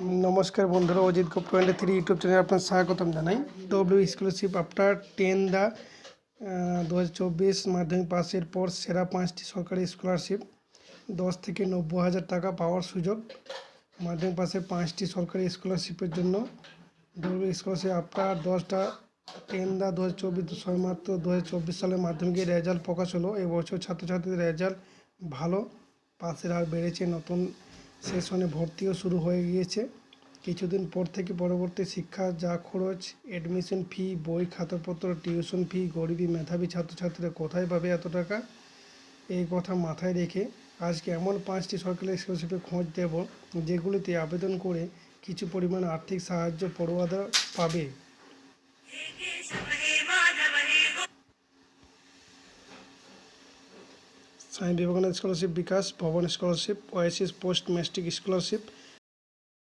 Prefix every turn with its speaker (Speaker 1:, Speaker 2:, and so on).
Speaker 1: নমস্কার বন্ধুরা, অজিত গো 23 ইউটিউব চ্যানেলে আপনার স্বাগতম জানাই। ডব্লিউ স্কলারশিপ আফটার 10 দা 2024 মাধ্যমিক পাসের পর সেরা 5টি সরকারি স্কলারশিপ 10 থেকে 90,000 টাকা পাওয়ার সুযোগ। মাধ্যমিক পাসের 5টি সরকারি স্কলারশিপের জন্য ডব্লিউ স্কলারশিপ আফটার 10টা 10 দা 2024 সবেমাত্র 2024 সালের মাধ্যমিকের রেজাল্ট প্রকাশ হলো। এবছর ছাত্রছাত্রীদের রেজাল্ট ভালো, পাসের হার বেড়েছে, নতুন সেশনে ভর্তিও শুরু হয়ে গিয়েছে। কিছুদিন পর থেকে পরবর্তী শিক্ষা যা খরচ, অ্যাডমিশন ফি, বই, খাতাপত্র, টিউশন ফি, গরিবী মেধাবী ছাত্রছাত্রীরা কোথায় পাবে এত টাকা? এই কথা মাথায় রেখে আজকে এমন 5টি সরকারি স্কলারশিপের খোঁজ দেব যেগুলিতে আবেদন করে কিছু পরিমাণ আর্থিক সাহায্য পড়ুয়ারা পাবে। স্বামী বিবেকানন্দ স্কলারশিপ, বিকাশ ভবন scholarship, OASIS post matric scholarship,